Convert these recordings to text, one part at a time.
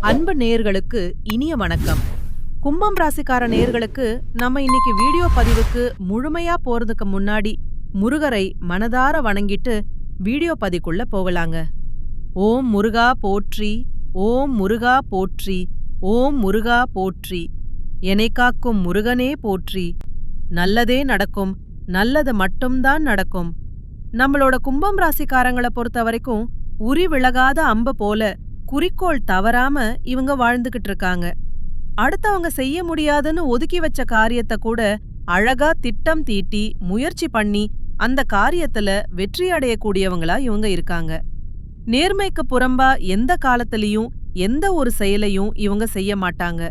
அன்பு நேயர்களுக்கு இனிய வணக்கம். கும்பம் ராசிக்கார நேயர்களுக்கு நம்ம இன்னைக்கு வீடியோ பதிவுக்கு முழுமையா போறதுக்கு முன்னாடி முருகரை மனதார வணங்கிட்டு வீடியோ பதிக்குள்ள போகலாங்க. ஓம் முருகா போற்றி, ஓம் முருகா போற்றி, ஓம் முருகா போற்றி. எனைக் காக்கும் முருகனே போற்றி. நல்லதே நடக்கும், நல்லது மட்டும்தான் நடக்கும். நம்மளோட கும்பம் ராசிக்காரங்கள பொறுத்த வரைக்கும் உரி விலகாத அம்பு போல குறிக்கோள் தவறாம இவங்க வாழ்ந்துகிட்டு இருக்காங்க. அடுத்தவங்க செய்ய முடியாதுன்னு ஒதுக்கி வச்ச காரியத்த கூட அழகா திட்டம் தீட்டி முயற்சி பண்ணி அந்த காரியத்துல வெற்றி அடையக்கூடியவங்களா இவங்க இருக்காங்க. நேர்மைக்கு புறம்பா எந்த காலத்திலயும் எந்த ஒரு செயலையும் இவங்க செய்ய மாட்டாங்க.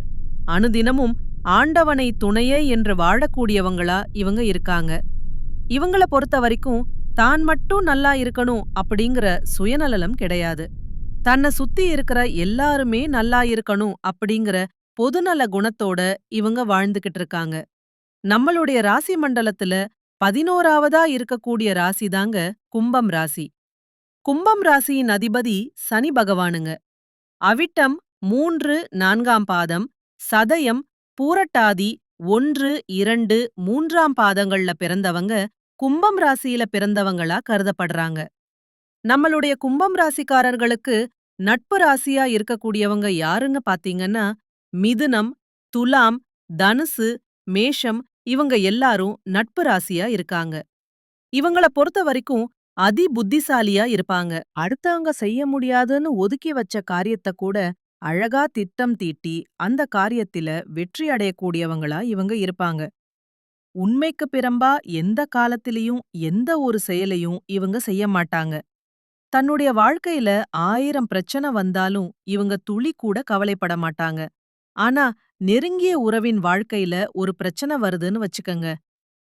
அனுதினமும் ஆண்டவனை துணையே என்று வாழக்கூடியவங்களா இவங்க இருக்காங்க. இவங்கள பொறுத்த வரைக்கும் தான் மட்டும் நல்லா இருக்கணும் அப்படிங்கிற சுயநலம் கிடையாது. தன்னை சுத்தி இருக்கிற எல்லாருமே நல்லா இருக்கணும் அப்படிங்கிற பொதுநல குணத்தோட இவங்க வாழ்ந்துகிட்டு இருக்காங்க. நம்மளுடைய ராசி மண்டலத்துல 11வதா இருக்கக்கூடிய ராசி தாங்க கும்பம் ராசி. கும்பம் ராசியின் அதிபதி சனி பகவானுங்க. அவிட்டம் 3, 4ஆம் பாதம், சதயம், பூரட்டாதி 1, 2, 3ஆம் பாதங்கள்ல பிறந்தவங்க கும்பம் ராசியில பிறந்தவங்களா கருதப்படுறாங்க. நம்மளுடைய கும்பம் ராசிக்காரர்களுக்கு நட்பு ராசியா இருக்கக்கூடியவங்க யாருன்னு பாத்தீங்கன்னா மிதுனம், துலாம், தனுசு, மேஷம் இவங்க எல்லாரும் நட்பு ராசியா இருக்காங்க. இவங்கள பொறுத்த வரைக்கும் அதி புத்திசாலியா இருப்பாங்க. அடுத்தவங்க செய்ய முடியாதுன்னு ஒதுக்கி வச்ச காரியத்த கூட அழகா திட்டம் தீட்டி அந்த காரியத்தில வெற்றி அடையக்கூடியவங்களா இவங்க இருப்பாங்க. உண்மைக்கு பிறம்பா எந்த காலத்திலயும் எந்த ஒரு செயலையும் இவங்க செய்ய மாட்டாங்க. தன்னுடைய வாழ்க்கையில 1000 பிரச்சனை வந்தாலும் இவங்க துளி கூட கவலைப்பட மாட்டாங்க. ஆனா நெருங்கிய உறவின் வாழ்க்கையில ஒரு பிரச்சனை வருதுன்னு வச்சுக்கங்க,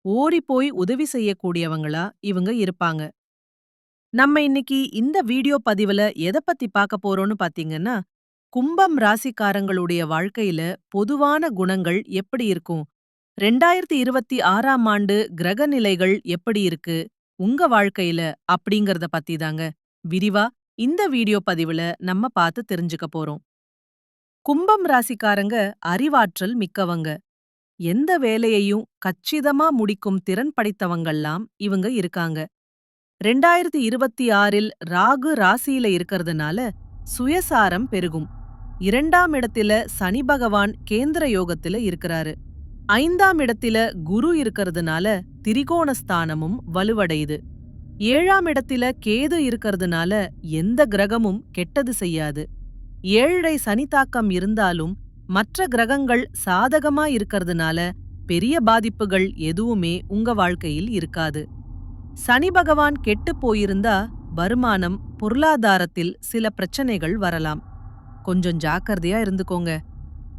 ஓடி போய் உதவி செய்யக்கூடியவங்களா இவங்க இருப்பாங்க. நம்ம இன்னைக்கு இந்த வீடியோ பதிவுல எத பத்தி பார்க்க போறோம்னு பாத்தீங்கன்னா, கும்பம் ராசிக்காரங்களுடைய வாழ்க்கையில பொதுவான குணங்கள் எப்படி இருக்கும்? 2026ஆம் ஆண்டு கிரக நிலைகள் எப்படி இருக்கு உங்க வாழ்க்கையில அப்படிங்கறத பத்தி தாங்க விரிவா இந்த வீடியோ பதிவுல நம்ம பார்த்து தெரிஞ்சுக்க போறோம். கும்பம் ராசிக்காரங்க அறிவாற்றல் மிக்கவங்க. எந்த வேலையையும் கச்சிதமா முடிக்கும் திறன் படைத்தவங்கெல்லாம் இவங்க இருக்காங்க. 2026இல் ராகு ராசியில இருக்கறதுனால சுயசாரம் பெருகும். 2ஆம் இடத்தில சனி பகவான் கேந்திர யோகத்தில இருக்கிறாரு. 5ஆம் இடத்தில குரு இருக்கறதுனால திரிகோணஸ்தானமும் வலுவடையுது. 7ஆம் இடத்தில கேது இருக்கறதுனால எந்த கிரகமும் கெட்டது செய்யாது. 7 சனி தாக்கம் இருந்தாலும் மற்ற கிரகங்கள் சாதகமா இருக்கறதுனால பெரிய பாதிப்புகள் எதுவுமே உங்க வாழ்க்கையில் இருக்காது. சனி பகவான் கெட்டுப் போயிருந்தா வருமானம், பொருளாதாரத்தில் சில பிரச்சனைகள் வரலாம். கொஞ்சம் ஜாக்கிரதையா இருந்துக்கோங்க.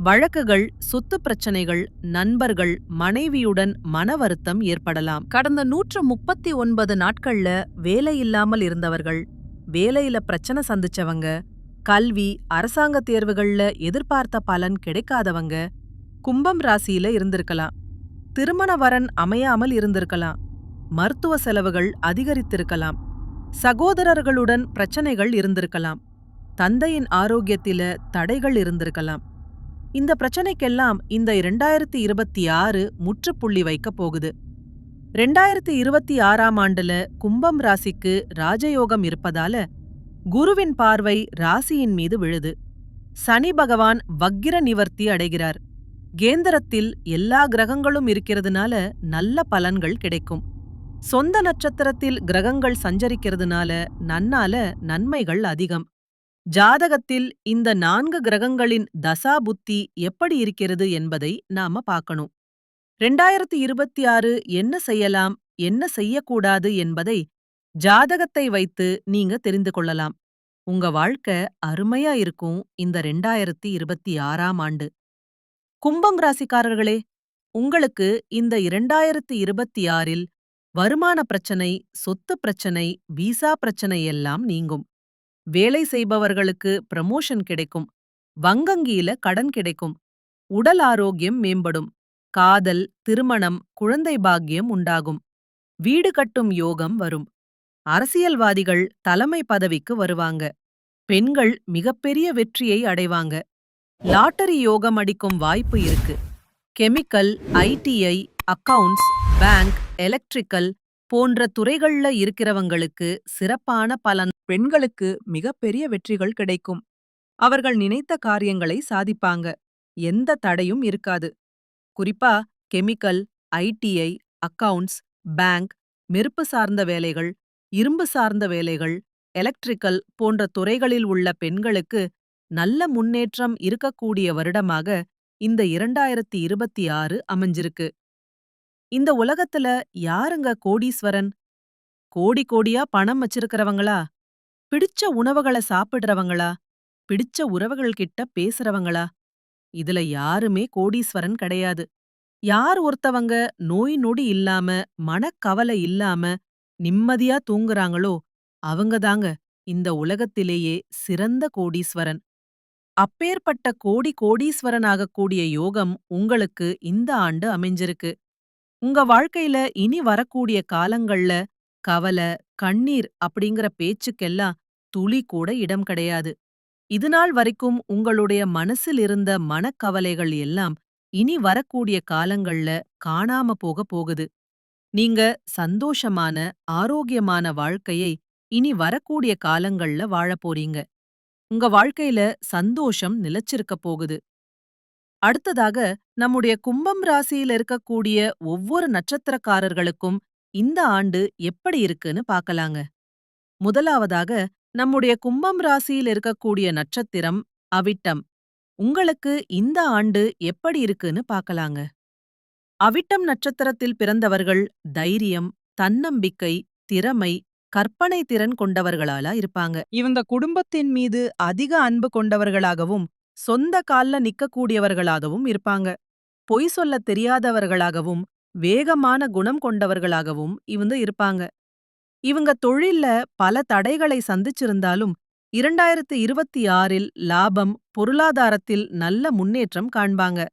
வழக்குகள், சொத்து பிரச்சனைகள், நண்பர்கள், மனைவியுடன் மன வருத்தம் ஏற்படலாம். கடந்த 139 நாட்கள்ல வேலை இல்லாமல் இருந்தவர்கள், வேலையில பிரச்சனை சந்திச்சவங்க, கல்வி, அரசாங்க தேர்வுகள்ல எதிர்பார்த்த பலன் கிடைக்காதவங்க கும்பம் ராசியில இருந்திருக்கலாம். திருமண வரன் அமையாமல் இருந்திருக்கலாம். மருத்துவ செலவுகள் அதிகரித்திருக்கலாம். சகோதரர்களுடன் பிரச்சனைகள் இருந்திருக்கலாம். தந்தையின் ஆரோக்கியத்தில தடைகள் இருந்திருக்கலாம். இந்த பிரச்சனைக்கெல்லாம் இந்த 2026 முற்றுப்புள்ளி வைக்க போகுது. 2026ஆம் ஆண்டுல கும்பம் ராசிக்கு ராஜயோகம் இருப்பதால குருவின் பார்வை ராசியின் மீது விழுது. சனி பகவான் வக்கிர நிவர்த்தி அடைகிறார். கேந்திரத்தில் எல்லா கிரகங்களும் இருக்கிறதுனால நல்ல பலன்கள் கிடைக்கும். சொந்த நட்சத்திரத்தில் கிரகங்கள் சஞ்சரிக்கிறதுனால நன்னால நன்மைகள் அதிகம். ஜாதகத்தில் இந்த 4 கிரகங்களின் தசா புத்தி எப்படி இருக்கிறது என்பதை நாம பார்க்கணும். 2026 என்ன செய்யலாம், என்ன செய்யக்கூடாது என்பதை ஜாதகத்தை வைத்து நீங்க தெரிந்து கொள்ளலாம். உங்க வாழ்க்கை அருமையா இருக்கும் இந்த 2026ஆம் ஆண்டு. கும்பம் ராசிக்காரர்களே, உங்களுக்கு இந்த 2026இல் வருமான பிரச்சனை, சொத்து பிரச்சனை, விசா பிரச்சனை எல்லாம் நீங்கும். வேலை செய்பவர்களுக்கு ப்ரமோஷன் கிடைக்கும். வங்கங்கியில கடன் கிடைக்கும். உடல் ஆரோக்கியம் மேம்படும். காதல், திருமணம், குழந்தை பாக்கியம் உண்டாகும். வீடு கட்டும் யோகம் வரும். அரசியல்வாதிகள் தலைமை பதவிக்கு வருவாங்க. பெண்கள் மிகப்பெரிய வெற்றியை அடைவாங்க. லாட்டரி யோகம் அடிக்கும் வாய்ப்பு இருக்கு. Chemical, ITI, accounts, bank, electrical போன்ற துறைகள்ல இருக்கிறவங்களுக்கு சிறப்பான பலன். பெண்களுக்கு மிகப்பெரிய வெற்றிகள் கிடைக்கும். அவர்கள் நினைத்த காரியங்களை சாதிப்பாங்க. எந்த தடையும் இருக்காது. குறிப்பா கெமிக்கல், ஐடிஐ, அக்கவுண்ட்ஸ், பேங்க், நெருப்பு சார்ந்த வேலைகள், இரும்பு சார்ந்த வேலைகள், எலக்ட்ரிக்கல் போன்ற துறைகளில் உள்ள பெண்களுக்கு நல்ல முன்னேற்றம் இருக்கக்கூடிய வருடமாக இந்த 2026 அமைஞ்சிருக்கு. இந்த உலகத்துல யாருங்க கோடீஸ்வரன்? கோடி கோடியா பணம் வச்சிருக்கிறவங்களா? பிடிச்ச உணவுகள சாப்பிடுறவங்களா? பிடிச்ச உறவுகள் கிட்ட பேசுறவங்களா? இதுல யாருமே கோடீஸ்வரன் கிடையாது. யார் ஒருத்தவங்க நோய் நொடி இல்லாம, மனக்கவலை இல்லாம, நிம்மதியா தூங்குறாங்களோ, அவங்க தாங்க இந்த உலகத்திலேயே சிறந்த கோடீஸ்வரன். அப்பேற்பட்ட கோடி கோடீஸ்வரன் ஆகக்கூடிய யோகம் உங்களுக்கு இந்த ஆண்டு அமைஞ்சிருக்கு. உங்க வாழ்க்கையில இனி வரக்கூடிய காலங்கள்ல கவல, கண்ணீர் அப்படிங்கிற பேச்சுக்கெல்லாம் துளி கூட இடம் கிடையாது. இதுநாள் வரைக்கும் உங்களுடைய மனசில் இருந்த மனக்கவலைகள் எல்லாம் இனி வரக்கூடிய காலங்கள்ல காணாம போகுது. நீங்க சந்தோஷமான, ஆரோக்கியமான வாழ்க்கையை இனி வரக்கூடிய காலங்கள்ல வாழப் போறீங்க. உங்க வாழ்க்கையில சந்தோஷம் நிலைச்சிருக்க போகுது. அடுத்ததாக நம்முடைய கும்பம் ராசியில இருக்கக்கூடிய ஒவ்வொரு நட்சத்திரக்காரர்களுக்கும் இந்த ஆண்டு எப்படி இருக்குன்னு பார்க்கலாங்க. முதலாவதாக நம்முடைய கும்பம் ராசியில் இருக்கக்கூடிய நட்சத்திரம் அவிட்டம். உங்களுக்கு இந்த ஆண்டு எப்படி இருக்குன்னு பார்க்கலாங்க. அவிட்டம் நட்சத்திரத்தில் பிறந்தவர்கள் தைரியம், தன்னம்பிக்கை, திறமை, கற்பனை திறன் கொண்டவர்களால இருப்பாங்க. இவங்க குடும்பத்தின் மீது அதிக அன்பு கொண்டவர்களாகவும், சொந்த கால்ல நிக்கக்கூடியவர்களாகவும் இருப்பாங்க. பொய் சொல்ல தெரியாதவர்களாகவும், வேகமான குணம் கொண்டவர்களாகவும் இவங்க இருப்பாங்க. இவங்க தொழில்ல பல தடைகளை சந்திச்சிருந்தாலும் 2026இல் லாபம், பொருளாதாரத்தில் நல்ல முன்னேற்றம் காண்பாங்க.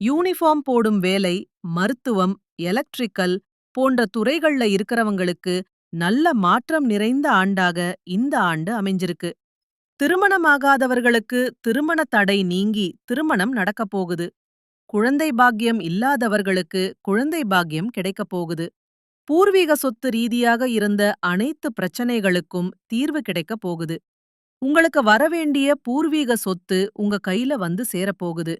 யூனிஃபார்ம் போடும் வேலை, மருத்துவம், எலக்ட்ரிக்கல் போன்ற துறைகள்ல இருக்கிறவங்களுக்கு நல்ல மாற்றம் நிறைந்த ஆண்டாக இந்த ஆண்டு அமைஞ்சிருக்கு. திருமணமாகாதவர்களுக்கு திருமண தடை நீங்கி திருமணம் நடக்கப் போகுது. குழந்தை பாக்கியம் இல்லாதவர்களுக்கு குழந்தை பாக்கியம் கிடைக்கப் போகுது. பூர்வீக சொத்து ரீதியாக இருந்த அனைத்து பிரச்சனைகளுக்கும் தீர்வு கிடைக்கப் போகுது. உங்களுக்கு வரவேண்டிய பூர்வீக சொத்து உங்க கையில வந்து சேரப்போகுது.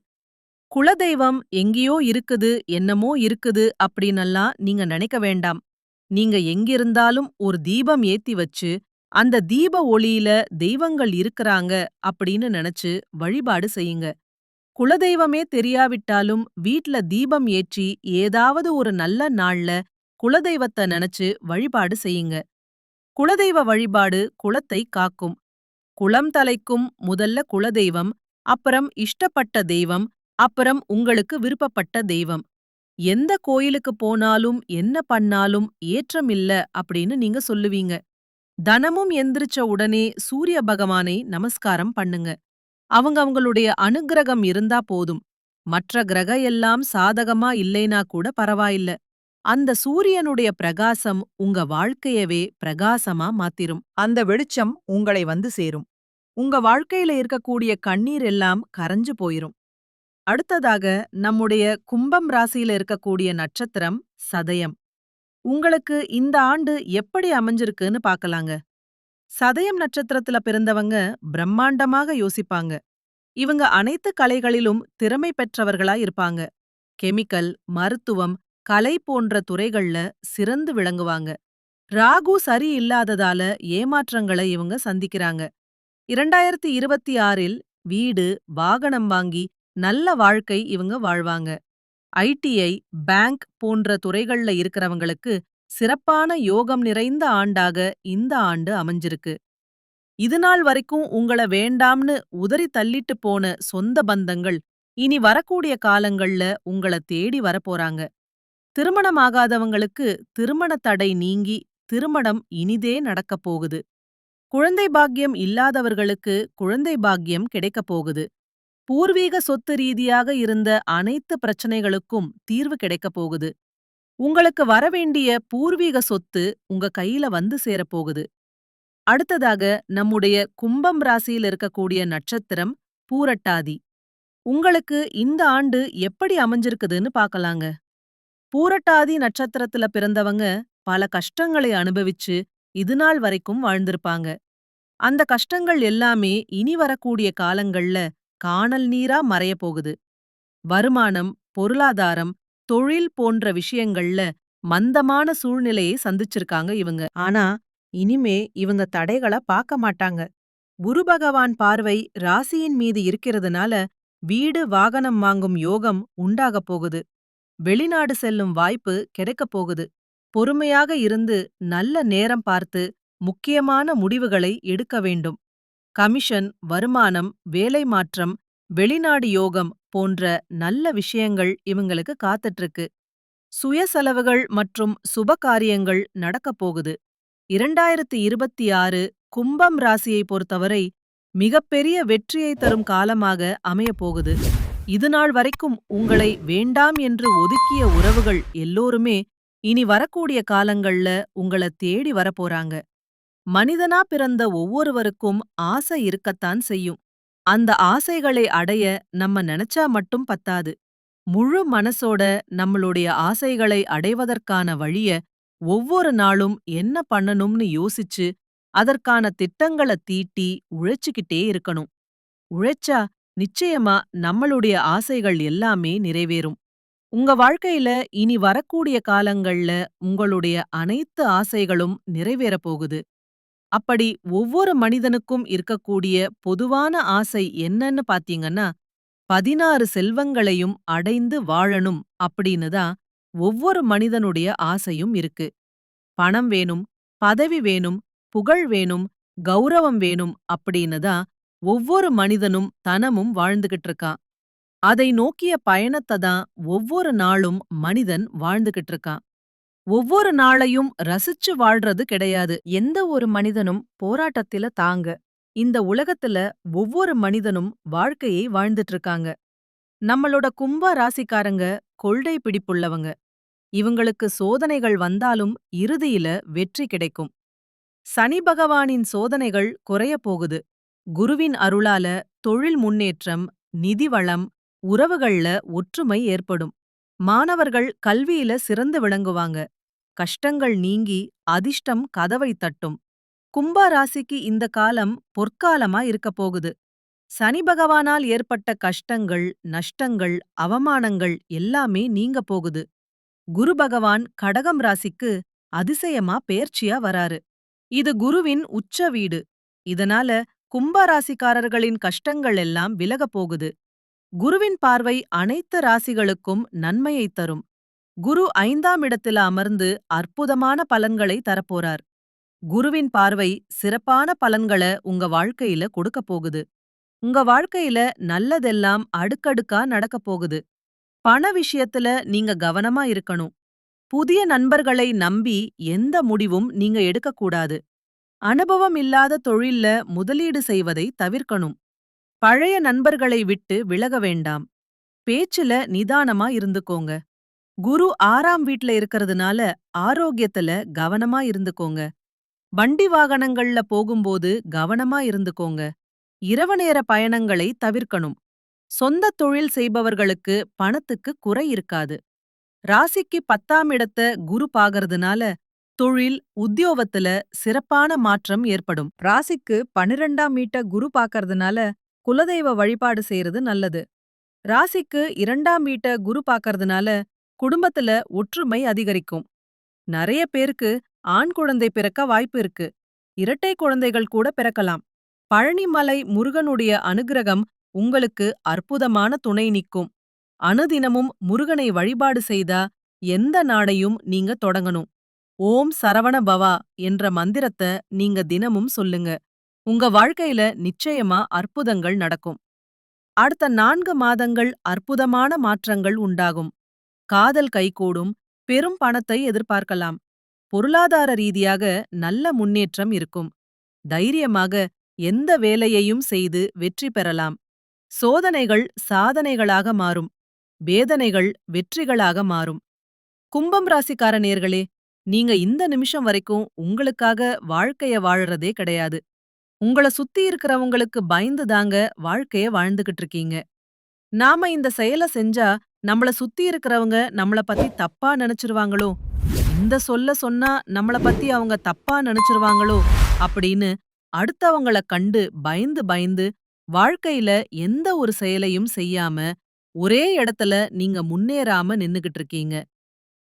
குலதெய்வம் எங்கேயோ இருக்குது, என்னமோ இருக்குது அப்படின்னெல்லாம் நீங்க நினைக்க வேண்டாம். நீங்க எங்கிருந்தாலும் ஒரு தீபம் ஏத்தி வச்சு, அந்த தீப ஒளியில தெய்வங்கள் இருக்கறாங்க அப்படின்னு நினைச்சு வழிபாடு செய்யுங்க. குலதெய்வமே தெரியாவிட்டாலும் வீட்ல தீபம் ஏற்றி ஏதாவது ஒரு நல்ல நாள்ல குலதெய்வத்த நினைச்சு வழிபாடு செய்யுங்க. குலதெய்வ வழிபாடு குலத்தை காக்கும். குலம் தலைக்கும் முதல்ல குலதெய்வம், அப்புறம் இஷ்டப்பட்ட தெய்வம், அப்புறம் உங்களுக்கு விருப்பப்பட்ட தெய்வம். எந்த கோயிலுக்கு போனாலும் என்ன பண்ணாலும் ஏற்றம் இல்ல அப்படின்னு நீங்க சொல்லுவீங்க. தனமும் எந்திரிச்ச உடனே சூரிய பகவானை நமஸ்காரம் பண்ணுங்க. அவங்களுடைய அனுக்கிரகம் இருந்தா போதும். மற்ற கிரக எல்லாம் சாதகமா இல்லைனா கூட பரவாயில்ல. அந்த சூரியனுடைய பிரகாசம் உங்க வாழ்க்கையவே பிரகாசமா மாத்திரும். அந்த வெளிச்சம் உங்களை வந்து சேரும். உங்க வாழ்க்கையில இருக்கக்கூடிய கண்ணீர் எல்லாம் கரைஞ்சு போயிரும். அடுத்ததாக நம்முடைய கும்பம் ராசியில இருக்கக்கூடிய நட்சத்திரம் சதயம். உங்களுக்கு இந்த ஆண்டு எப்படி அமைஞ்சிருக்குன்னு பார்க்கலாங்க. சதயம் நட்சத்திரத்துல பிறந்தவங்க பிரம்மாண்டமாக யோசிப்பாங்க. இவங்க அனைத்து கலைகளிலும் திறமை பெற்றவர்களா இருப்பாங்க. கெமிக்கல், மருத்துவம், கலை போன்ற துறைகள்ல சிறந்து விளங்குவாங்க. ராகு சரியில்லாததால ஏமாற்றங்களை இவங்க சந்திக்கிறாங்க. 2026இல் வீடு, வாகனம் வாங்கி நல்ல வாழ்க்கை இவங்க வாழ்வாங்க. ஐடிஐ, பேங்க் போன்ற துறைகள்ல இருக்கிறவங்களுக்கு சிறப்பான யோகம் நிறைந்த ஆண்டாக இந்த ஆண்டு அமைஞ்சிருக்கு. இதுநாள் வரைக்கும் உங்கள வேண்டாம்னு உதறி தள்ளிட்டு போன சொந்த பந்தங்கள் இனி வரக்கூடிய காலங்கள்ல உங்கள தேடி வரப்போறாங்க. திருமணமாகாதவங்களுக்கு திருமண தடை நீங்கி திருமணம் இனிதே நடக்கப் போகுது. குழந்தை பாக்கியம் இல்லாதவர்களுக்கு குழந்தை பாக்கியம் கிடைக்கப் போகுது. பூர்வீக சொத்து ரீதியாக இருந்த அனைத்து பிரச்சனைகளுக்கும் தீர்வு கிடைக்கப் போகுது. உங்களுக்கு வரவேண்டிய பூர்வீக சொத்து உங்க கையில வந்து சேரப்போகுது. அடுத்ததாக நம்முடைய கும்பம் ராசியில் இருக்கக்கூடிய நட்சத்திரம் பூரட்டாதி. உங்களுக்கு இந்த ஆண்டு எப்படி அமைஞ்சிருக்குதுன்னு பார்க்கலாங்க. பூரட்டாதி நட்சத்திரத்துல பிறந்தவங்க பல கஷ்டங்களை அனுபவிச்சு இதுநாள் வரைக்கும் வாழ்ந்திருப்பாங்க. அந்த கஷ்டங்கள் எல்லாமே இனி வரக்கூடிய காலங்கள்ல கானல் நீரா மறையப் போகுது. வருமானம், பொருளாதாரம், தொழில் போன்ற விஷயங்கள்ல மந்தமான சூழ்நிலையை சந்திச்சிருக்காங்க இவங்க. ஆனா இனிமே இவங்க தடைகள பார்க்க மாட்டாங்க. குரு பகவான் பார்வை ராசியின் மீது இருக்கிறதுனால வீடு, வாகனம் வாங்கும் யோகம் உண்டாகப் போகுது. வெளிநாடு செல்லும் வாய்ப்பு கிடைக்கப் போகுது. பொறுமையாக இருந்து நல்ல நேரம் பார்த்து முக்கியமான முடிவுகளை எடுக்க வேண்டும். கமிஷன், வருமானம், வேலை மாற்றம், வெளிநாடு யோகம் போன்ற நல்ல விஷயங்கள் இவங்களுக்கு காத்துட்டு இருக்கு. சுய செலவுகள் மற்றும் சுப காரியங்கள் நடக்கப் போகுது. 2026 கும்பம் ராசியை பொறுத்தவரை மிகப்பெரிய வெற்றியை தரும் காலமாக அமையப் போகுது. இதுநாள் வரைக்கும் உங்களை வேண்டாம் என்று ஒதுக்கிய உறவுகள் எல்லோருமே இனி வரக்கூடிய காலங்கள்ல உங்கள தேடி வரப்போறாங்க. மனிதனா பிறந்த ஒவ்வொருவருக்கும் ஆசை இருக்கத்தான் செய்யும். அந்த ஆசைகளை அடைய நம்ம நினைச்சா மட்டும் பத்தாது. முழு மனசோட நம்மளுடைய ஆசைகளை அடைவதற்கான வழிய ஒவ்வொரு நாளும் என்ன பண்ணணும்னு யோசிச்சு அதற்கான திட்டங்கள தீட்டி உழைச்சுக்கிட்டே இருக்கணும். உழைச்சா நிச்சயமா நம்மளுடைய ஆசைகள் எல்லாமே நிறைவேறும். உங்க வாழ்க்கையில இனி வரக்கூடிய காலங்கள்ல உங்களுடைய அனைத்து ஆசைகளும் நிறைவேறப் போகுது. அப்படி ஒவ்வொரு மனிதனுக்கும் இருக்கக்கூடிய பொதுவான ஆசை என்னன்னு பாத்தீங்கன்னா, 16 செல்வங்களையும் அடைந்து வாழணும் அப்படின்னு தான் ஒவ்வொரு மனிதனுடைய ஆசையும் இருக்கு. பணம் வேணும், பதவி வேணும், புகழ் வேணும், கௌரவம் வேணும் அப்படின்னு தான் ஒவ்வொரு மனிதனும் தனமும் வாழ்ந்துகிட்டு இருக்கான். அதை நோக்கிய பயணத்தை தான் ஒவ்வொரு நாளும் மனிதன் வாழ்ந்துகிட்டு இருக்கான். ஒவ்வொரு நாளையும் ரசிச்சு வாழ்றது கிடையாது. எந்த ஒரு மனிதனும் போராட்டத்தில தாங்க. இந்த உலகத்துல ஒவ்வொரு மனிதனும் வாழ்க்கையை வாழ்ந்துட்டு இருக்காங்க. நம்மளோட கும்ப ராசிக்காரங்க கொள்கை பிடிப்புள்ளவங்க. இவங்களுக்கு சோதனைகள் வந்தாலும் இறுதியில வெற்றி கிடைக்கும். சனி பகவானின் சோதனைகள் குறையப் போகுது. குருவின் அருளால தொழில் முன்னேற்றம், நிதி வளம், உறவுகள்ல ஒற்றுமை ஏற்படும். மாணவர்கள் கல்வியில சிறந்து விளங்குவாங்க. கஷ்டங்கள் நீங்கி அதிர்ஷ்டம் கதவை தட்டும். கும்ப ராசிக்கு இந்த காலம் பொற்காலமா இருக்கப் போகுது. சனி பகவானால் ஏற்பட்ட கஷ்டங்கள், நஷ்டங்கள், அவமானங்கள் எல்லாமே நீங்க போகுது. குரு பகவான் கடகம் ராசிக்கு அதிசயமா பெயர்ச்சியா வராரு. இது குருவின் உச்ச வீடு. இதனால கும்ப ராசிக்காரர்களின் கஷ்டங்கள் எல்லாம் விலகப் போகுது. குருவின் பார்வை அனைத்து ராசிகளுக்கும் நன்மையைத் தரும். குரு 5ஆம் இடத்துல அமர்ந்து அற்புதமான பலன்களை தரப்போறார். குருவின் பார்வை சிறப்பான பலன்கள உங்க வாழ்க்கையில கொடுக்கப் போகுது. உங்க வாழ்க்கையில நல்லதெல்லாம் அடுக்கடுக்கா நடக்கப் போகுது. பண விஷயத்துல நீங்க கவனமா இருக்கணும். புதிய நண்பர்களை நம்பி எந்த முடிவும் நீங்க எடுக்கக்கூடாது. அனுபவம் இல்லாத தொழில்ல முதலீடு செய்வதை தவிர்க்கணும். பழைய நண்பர்களை விட்டு விலக வேண்டாம். பேச்சுல நிதானமா இருந்துக்கோங்க. குரு 6ஆம் வீட்ல இருக்கறதுனால ஆரோக்கியத்துல கவனமா இருந்துக்கோங்க. வண்டி வாகனங்கள்ல போகும்போது கவனமா இருந்துக்கோங்க. இரவு நேர பயணங்களை தவிர்க்கணும். சொந்த தொழில் செய்பவர்களுக்கு பணத்துக்கு குறை இருக்காது. ராசிக்கு 10ஆம் இடத்த குரு பாகறதுனால தொழில், உத்தியோகத்துல சிறப்பான மாற்றம் ஏற்படும். ராசிக்கு 12ஆம் வீட்ட குரு பாக்கறதுனால குலதெய்வ வழிபாடு செய்யறது நல்லது. ராசிக்கு 2ஆம் வீட்ட குரு பாக்கறதுனால குடும்பத்துல ஒற்றுமை அதிகரிக்கும். நிறைய பேருக்கு ஆண் குழந்தை பிறக்க வாய்ப்பு இருக்கு. இரட்டை குழந்தைகள் கூட பிறக்கலாம். பழனிமலை முருகனுடைய அனுக்கிரகம் உங்களுக்கு அற்புதமான துணை நிக்கும். அனுதினமும் முருகனை வழிபாடு செய்தா எந்த நாடையும் நீங்க தொடங்கணும். ஓம் சரவண பவா என்ற மந்திரத்தை நீங்க தினமும் சொல்லுங்க. உங்க வாழ்க்கையில நிச்சயமா அற்புதங்கள் நடக்கும். அடுத்த 4 மாதங்கள் அற்புதமான மாற்றங்கள் உண்டாகும். காதல் கைகூடும். பெரும் பணத்தை எதிர்பார்க்கலாம். பொருளாதார ரீதியாக நல்ல முன்னேற்றம் இருக்கும். தைரியமாக எந்த வேலையையும் செய்து வெற்றி பெறலாம். சோதனைகள் சாதனைகளாக மாறும். வேதனைகள் வெற்றிகளாக மாறும். கும்பம் ராசிக்கார நேயர்களே, நீங்க இந்த நிமிஷம் வரைக்கும் உங்களுக்காக வாழ்க்கைய வாழறதே கிடையாது. உங்கள சுத்தி இருக்கிறவங்களுக்கு பயந்து தாங்க வாழ்க்கைய வாழ்ந்துகிட்டு இருக்கீங்க. நாம இந்த செயல செஞ்சா நம்மள சுத்தி இருக்கிறவங்க நம்மள பத்தி தப்பா நினைச்சிருவாங்களோ, இந்த சொல்ல சொன்னா நம்மள பத்தி அவங்க தப்பா நினைச்சிருவாங்களோ அப்படின்னு அடுத்தவங்கள கண்டு பயந்து பயந்து வாழ்க்கையில எந்த ஒரு செயலையும் செய்யாம ஒரே இடத்துல நீங்க முன்னேறாம நின்னுகிட்டு இருக்கீங்க.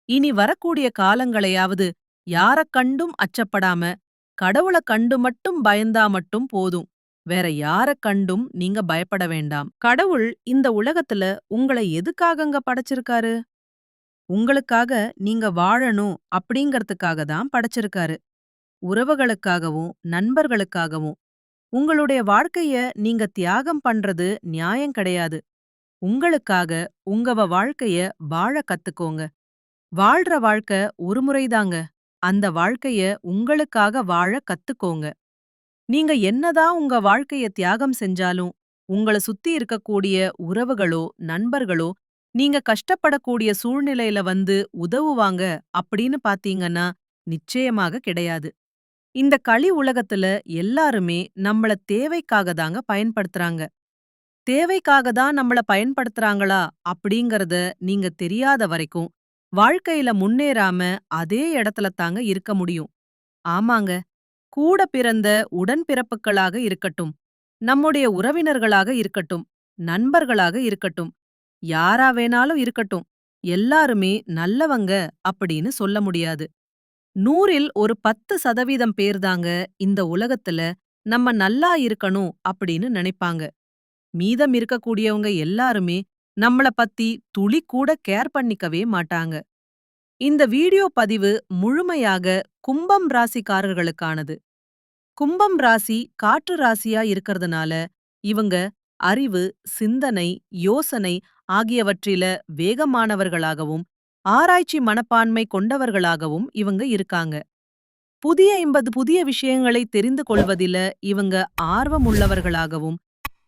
இனி வரக்கூடிய காலங்களையாவது யாரக் கண்டும் அச்சப்படாம கடவுள கண்டு மட்டும் பயந்தா மட்டும் போதும். வேற யாரக் கண்டும் நீங்க பயப்பட வேண்டாம். கடவுள் இந்த உலகத்துல உங்கள எதுக்காகங்க படைச்சிருக்காரு? உங்களுக்காக நீங்க வாழணும் அப்படிங்கறதுக்காக தான் படைச்சிருக்காரு. உறவுகளுக்காகவும் நண்பர்களுக்காகவும் உங்களுடைய வாழ்க்கைய நீங்க தியாகம் பண்றது நியாயம் கிடையாது. உங்களுக்காக உங்கவ வாழ்க்கைய வாழ கத்துக்கோங்க. வாழ்ற வாழ்க்கை ஒரு முறைதாங்க. அந்த வாழ்க்கைய உங்களுக்காக வாழ கத்துக்கோங்க. நீங்க என்னதான் உங்க வாழ்க்கைய தியாகம் செஞ்சாலும், உங்கள சுத்தி இருக்கக்கூடிய உறவுகளோ, நண்பர்களோ, நீங்க கஷ்டப்படக்கூடிய சூழ்நிலையில வந்து உதவுவாங்க அப்படின்னு பாத்தீங்கன்னா, நிச்சயமாக கிடையாது. இந்த களி உலகத்துல எல்லாருமே நம்மள தேவைக்காக தாங்க பயன்படுத்துறாங்க. தேவைக்காக தான் நம்மள பயன்படுத்துறாங்களா அப்படிங்கறத நீங்க தெரியாத வரைக்கும், வாழ்க்கையில முன்னேறாம அதே இடத்துல தாங்க இருக்க முடியும். ஆமாங்க. கூட பிறந்த உடன்பிறப்புகளாக இருக்கட்டும், நம்முடைய உறவினர்களாக இருக்கட்டும், நண்பர்களாக இருக்கட்டும், யாரா வேணாலும் இருக்கட்டும், எல்லாருமே நல்லவங்க அப்படின்னு சொல்ல முடியாது. 100ல் ஒரு 10% பேர்தாங்க இந்த உலகத்துல நம்ம நல்லா இருக்கணும் அப்படின்னு நினைப்பாங்க. மீதம் இருக்கக்கூடியவங்க எல்லாருமே நம்மள பத்தி துளி கூட கேர் பண்ணிக்கவே மாட்டாங்க. இந்த வீடியோ பதிவு முழுமையாக கும்பம் ராசிக்காரர்களுக்கானது. கும்பம் ராசி காற்று ராசியா இருக்கறதுனால இவங்க அறிவு, சிந்தனை, யோசனை ஆகியவற்றில வேகமானவர்களாகவும், ஆராய்ச்சி மனப்பான்மை கொண்டவர்களாகவும் இவங்க இருக்காங்க. புதிய விஷயங்களை தெரிந்து கொள்வதில இவங்க ஆர்வமுள்ளவர்களாகவும்,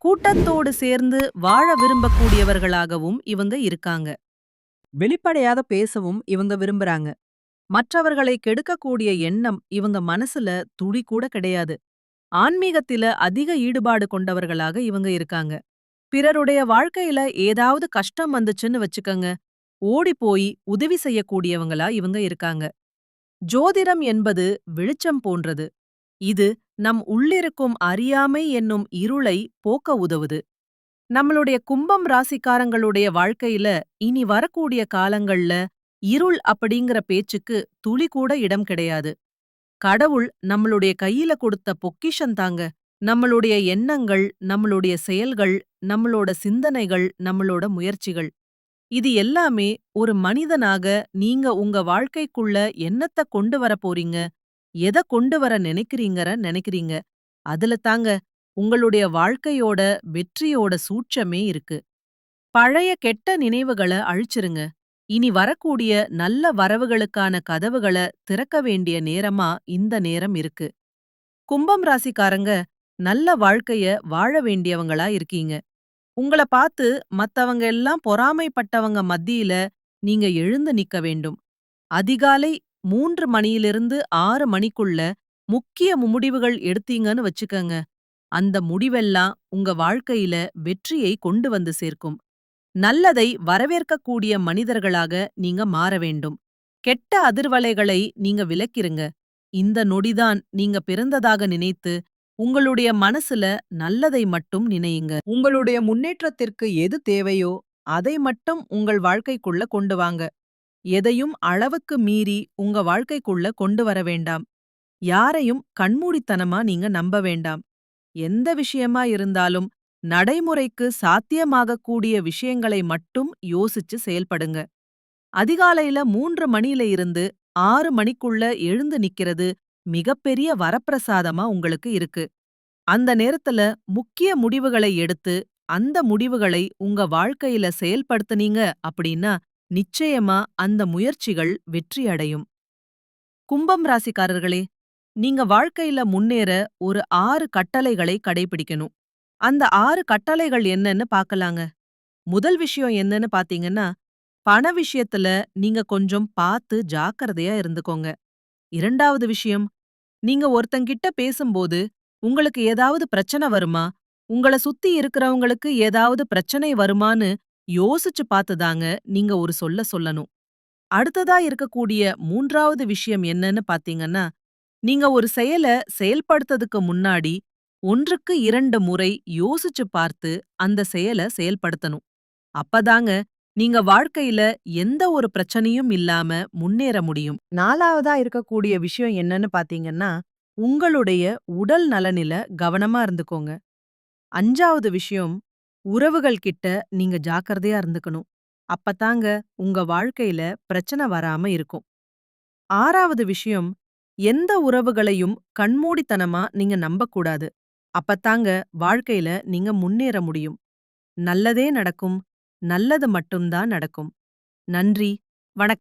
கூட்டத்தோடு சேர்ந்து வாழ விரும்பக்கூடியவர்களாகவும் இவங்க இருக்காங்க. வெளிப்படையாக பேசவும் இவங்க விரும்புறாங்க. மற்றவர்களை கெடுக்கக்கூடிய எண்ணம் இவங்க மனசுல துளி கூட கிடையாது. ஆன்மீகத்தில அதிக ஈடுபாடு கொண்டவர்களாக இவங்க இருக்காங்க. பிறருடைய வாழ்க்கையில ஏதாவது கஷ்டம் வந்துச்சுன்னு வச்சுக்கங்க, ஓடி போய் உதவி செய்யக்கூடியவங்களா இவங்க இருக்காங்க. ஜோதிடம் என்பது வெளிச்சம் போன்றது. இது நம் உள்ளிருக்கும் அறியாமை என்னும் இருளை போக்க உதவுது. நம்மளுடைய கும்பம் ராசிக்காரங்களுடைய வாழ்க்கையில இனி வரக்கூடிய காலங்கள்ல இருள் அப்படிங்கிற பேச்சுக்கு துளி கூட இடம் கிடையாது. கடவுள் நம்மளுடைய கையில கொடுத்த பொக்கிஷம் தாங்க. நம்மளுடைய எண்ணங்கள், நம்மளுடைய செயல்கள், நம்மளோட சிந்தனைகள், நம்மளோட முயற்சிகள். இது எல்லாமே ஒரு மனிதனாக நீங்க உங்க வாழ்க்கைக்குள்ள என்னத்த கொண்டு வர போறீங்க, எத கொண்டு வர நினைக்கிறீங்க, அதுல தாங்க உங்களுடைய வாழ்க்கையோட வெற்றியோட சூட்சமே இருக்கு. பழைய கெட்ட நினைவுகள அழிச்சிருங்க. இனி வரக்கூடிய நல்ல வரவுகளுக்கான கதவுகள திறக்க வேண்டிய நேரமா இந்த நேரம் இருக்கு. கும்பம் ராசிக்காரங்க நல்ல வாழ்க்கைய வாழ வேண்டியவங்களா இருக்கீங்க. உங்கள பார்த்து மத்தவங்க எல்லாம் பொறாமைப்பட்டவங்க மத்தியில நீங்க எழுந்து நிக்க வேண்டும். அதிகாலை 3 மணியிலிருந்து 6 மணிக்குள்ள முக்கிய முடிவுகள் எடுத்தீங்கன்னு வச்சுக்கங்க. அந்த முடிவெல்லாம் உங்க வாழ்க்கையில வெற்றியை கொண்டு வந்து சேர்க்கும். நல்லதை வரவேற்கக்கூடிய மனிதர்களாக நீங்க மாற வேண்டும். கெட்ட அதிர்வலைகளை நீங்க விலக்கிருங்க. இந்த நொடிதான் நீங்க பிறந்ததாக நினைத்து உங்களுடைய மனசுல நல்லதை மட்டும் நினையுங்க. உங்களுடைய முன்னேற்றத்திற்கு எது தேவையோ அதை மட்டும் உங்கள் வாழ்க்கைக்குள்ள கொண்டு வாங்க. எதையும் அளவுக்கு மீறி உங்க வாழ்க்கைக்குள்ள கொண்டு வர வேண்டாம். யாரையும் கண்மூடித்தனமா நீங்க நம்ப வேண்டாம். எந்த விஷயமா இருந்தாலும் நடைமுறைக்கு சாத்தியமாகக்கூடிய விஷயங்களை மட்டும் யோசிச்சு செயல்படுங்க. அதிகாலையில 3 மணியில இருந்து 6 மணிக்குள்ள எழுந்து நிக்கிறது மிகப்பெரிய வரப்பிரசாதமா உங்களுக்கு இருக்கு. அந்த நேரத்துல முக்கிய முடிவுகளை எடுத்து அந்த முடிவுகளை உங்க வாழ்க்கையில செயல்படுத்துனீங்க அப்படின்னா நிச்சயமா அந்த முயற்சிகள் வெற்றி அடையும். கும்பம் ராசிக்காரர்களே, நீங்க வாழ்க்கையில முன்னேற ஒரு 6 கட்டளைகளை கடைபிடிக்கணும். அந்த 6 கட்டளைகள் என்னன்னு பார்க்கலாங்க. முதல் விஷயம் என்னன்னு பாத்தீங்கன்னா, பண விஷயத்துல நீங்க கொஞ்சம் பார்த்து ஜாக்கிரதையா இருந்துக்கோங்க. 2வது விஷயம், நீங்க ஒருத்தங்கிட்ட பேசும்போது உங்களுக்கு ஏதாவது பிரச்சனை வருமா? உங்கள சுத்தி இருக்கிறவங்களுக்கு ஏதாவது பிரச்சனை வருமான்னு யோசிச்சு பார்த்துதாங்க நீங்க ஒரு சொல்லணும். அடுத்ததா இருக்கக்கூடிய 3வது விஷயம் என்னன்னு பார்த்தீங்கன்னா, நீங்க ஒரு செயல செயல்படுத்ததுக்கு முன்னாடி 1க்கு 2 முறை யோசிச்சு பார்த்து அந்த செயல செயல்படுத்தணும். அப்பதாங்க நீங்க வாழ்க்கையில எந்த ஒரு பிரச்சனையும் இல்லாம முன்னேற முடியும். 4வதா இருக்கக்கூடிய விஷயம் என்னன்னு பார்த்தீங்கன்னா, உங்களுடைய உடல் நலனில கவனமா இருந்துக்கோங்க. 5வது விஷயம், உறவுகள் கிட்ட நீங்க ஜாக்கிரதையா இருந்துக்கணும். அப்பத்தாங்க உங்க வாழ்க்கையில பிரச்சனை வராம இருக்கும். 6வது விஷயம், எந்த உறவுகளையும் கண்மூடித்தனமா நீங்க நம்பக்கூடாது. அப்பத்தாங்க வாழ்க்கையில நீங்க முன்னேற முடியும். நல்லதே நடக்கும். நல்லது மட்டும் தான் நடக்கும். நன்றி. வணக்கம்.